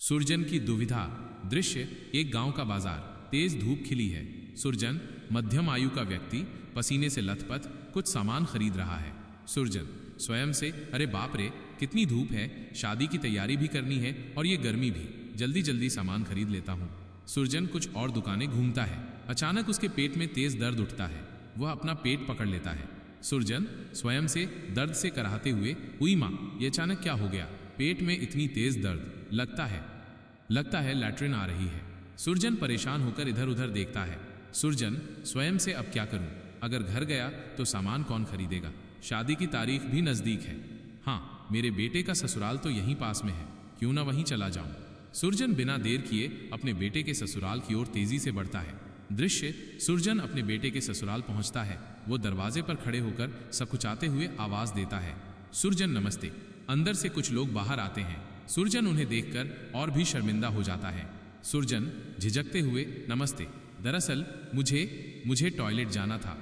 सुरजन की दुविधा। दृश्य एक गांव का बाजार। तेज धूप खिली है। सुरजन मध्यम आयु का व्यक्ति पसीने से लथपथ कुछ सामान खरीद रहा है। सुरजन स्वयं से, अरे बाप रे, कितनी धूप है, शादी की तैयारी भी करनी है और ये गर्मी भी, जल्दी जल्दी सामान खरीद लेता हूँ। सुरजन कुछ और दुकानें घूमता है। अचानक उसके पेट में तेज दर्द उठता है। वह अपना पेट पकड़ लेता है। सुरजन स्वयं से दर्द से कराहते हुए, उई माँ, ये अचानक क्या हो गया, पेट में इतनी तेज दर्द, लगता है लैट्रिन आ रही है। सुरजन परेशान होकर इधर उधर देखता है। सुरजन स्वयं से, अब क्या करूं, अगर घर गया तो सामान कौन खरीदेगा, शादी की तारीख भी नजदीक है। हाँ, मेरे बेटे का ससुराल तो यहीं पास में है, क्यों ना वहीं चला जाऊं। सुरजन बिना देर किए अपने बेटे के ससुराल की ओर तेजी से बढ़ता है। दृश्य सुरजन अपने बेटे के ससुराल पहुंचता है। वो दरवाजे पर खड़े होकर सकुचाते हुए आवाज देता है, सुरजन नमस्ते। अंदर से कुछ लोग बाहर आते हैं। सुरजन उन्हें देखकर और भी शर्मिंदा हो जाता है। सुरजन झिझकते हुए, नमस्ते, दरअसल मुझे टॉयलेट जाना था।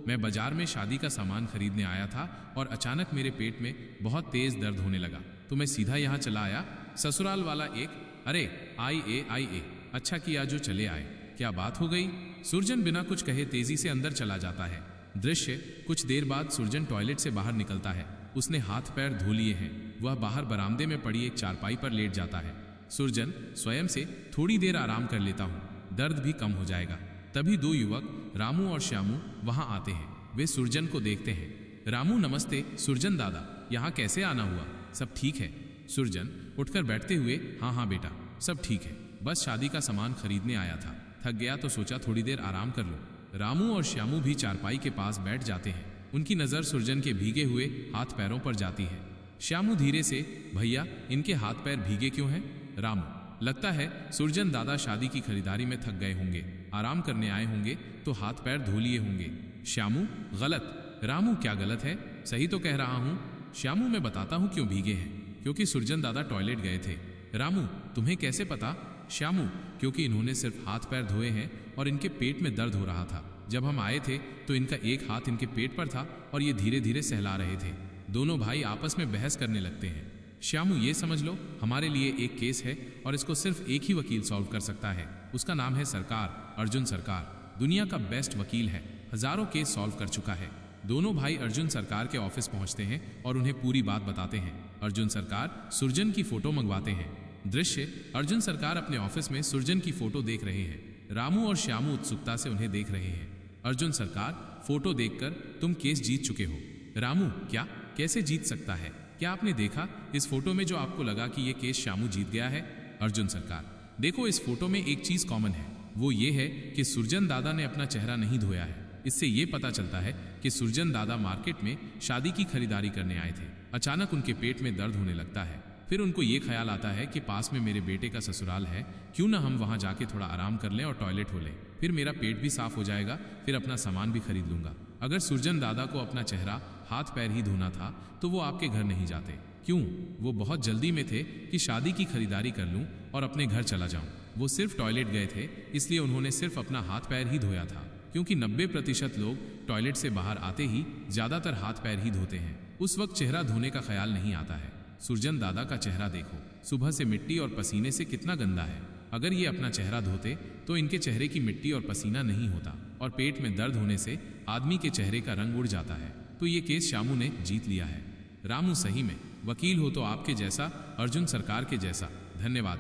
मैं बाजार में शादी का सामान खरीदने आया था और अचानक मेरे पेट में बहुत तेज दर्द होने लगा, तो मैं सीधा यहाँ चला आया। ससुराल वाला एक, अरे आइए, अच्छा किया जो चले आए, क्या बात हो गई। सुरजन बिना कुछ कहे तेजी से अंदर चला जाता है। दृश्य कुछ देर बाद सुरजन टॉयलेट से बाहर निकलता है। उसने हाथ पैर धो लिए हैं। वह बाहर बरामदे में पड़ी एक चारपाई पर लेट जाता है। सुरजन स्वयं से, थोड़ी देर आराम कर लेता हूँ, दर्द भी कम हो जाएगा। तभी दो युवक रामू और श्यामू वहां आते हैं। वे सुरजन को देखते हैं। रामू, नमस्ते सुरजन दादा, यहाँ कैसे आना हुआ, सब ठीक है। सुरजन उठकर बैठते हुए, हाँ बेटा, सब ठीक है, बस शादी का सामान खरीदने आया था, थक गया तो सोचा थोड़ी देर आराम कर लो। रामू और श्यामू भी चारपाई के पास बैठ जाते हैं। उनकी नज़र सुरजन के भीगे हुए हाथ पैरों पर जाती है। श्यामू धीरे से, भैया इनके हाथ पैर भीगे क्यों हैं। रामू, लगता है सुरजन दादा शादी की खरीदारी में थक गए होंगे, आराम करने आए होंगे तो हाथ पैर धो लिए होंगे। श्यामू, गलत। रामू, क्या गलत है, सही तो कह रहा हूँ। श्यामू, मैं बताता हूँ क्यों भीगे हैं, क्योंकि सुरजन दादा टॉयलेट गए थे। रामू, तुम्हें कैसे पता। श्यामू, क्योंकि इन्होंने सिर्फ हाथ पैर धोए हैं और इनके पेट में दर्द हो रहा था। जब हम आए थे तो इनका एक हाथ इनके पेट पर था और ये धीरे धीरे सहला रहे थे। दोनों भाई आपस में बहस करने लगते हैं। श्यामू, ये समझ लो हमारे लिए एक केस है और इसको सिर्फ एक ही वकील सॉल्व कर सकता है। उसका नाम है सरकार, अर्जुन सरकार। दुनिया का बेस्ट वकील है, हजारों केस सॉल्व कर चुका है। दोनों भाई अर्जुन सरकार के ऑफिस पहुंचते हैं और उन्हें पूरी बात बताते हैं। अर्जुन सरकार सुरजन की फोटो मंगवाते हैं। दृश्य अर्जुन सरकार अपने ऑफिस में सुरजन की फोटो देख रहे हैं। रामू और श्यामू उत्सुकता से उन्हें देख रहे हैं। अर्जुन सरकार, फोटो देखकर तुम केस जीत चुके हो। रामू, क्या, कैसे जीत सकता है, क्या आपने देखा इस फोटो में जो आपको लगा कि ये केस श्यामू जीत गया है। अर्जुन सरकार, देखो इस फोटो में एक चीज कॉमन है, वो ये है कि सुरजन दादा ने अपना चेहरा नहीं धोया है। इससे ये पता चलता है कि सुरजन दादा मार्केट में शादी की खरीदारी करने आए थे। अचानक उनके पेट में दर्द होने लगता है। फिर उनको ये ख्याल आता है कि पास में मेरे बेटे का ससुराल है, क्यों ना हम वहां जाके थोड़ा आराम कर लें और टॉयलेट हो लें, फिर मेरा पेट भी साफ हो जाएगा, फिर अपना सामान भी खरीद लूंगा। अगर सुरजन दादा को अपना चेहरा हाथ पैर ही धोना था तो वो आपके घर नहीं जाते। क्यों, वो बहुत जल्दी में थे कि शादी की खरीदारी कर लूं और अपने घर चला जाऊं। वो सिर्फ टॉयलेट गए थे, इसलिए उन्होंने सिर्फ अपना हाथ पैर ही धोया था, क्योंकि 90% लोग टॉयलेट से बाहर आते ही ज्यादातर हाथ पैर ही धोते हैं। उस वक्त चेहरा धोने का ख्याल नहीं आता है। सुरजन दादा का चेहरा देखो, सुबह से मिट्टी और पसीने से कितना गंदा है। अगर ये अपना चेहरा धोते तो इनके चेहरे की मिट्टी और पसीना नहीं होता और पेट में दर्द होने से आदमी के चेहरे का रंग उड़ जाता है। तो ये केस श्यामू ने जीत लिया है। रामू, सही में वकील हो तो आपके जैसा, अर्जुन सरकार के जैसा। धन्यवाद।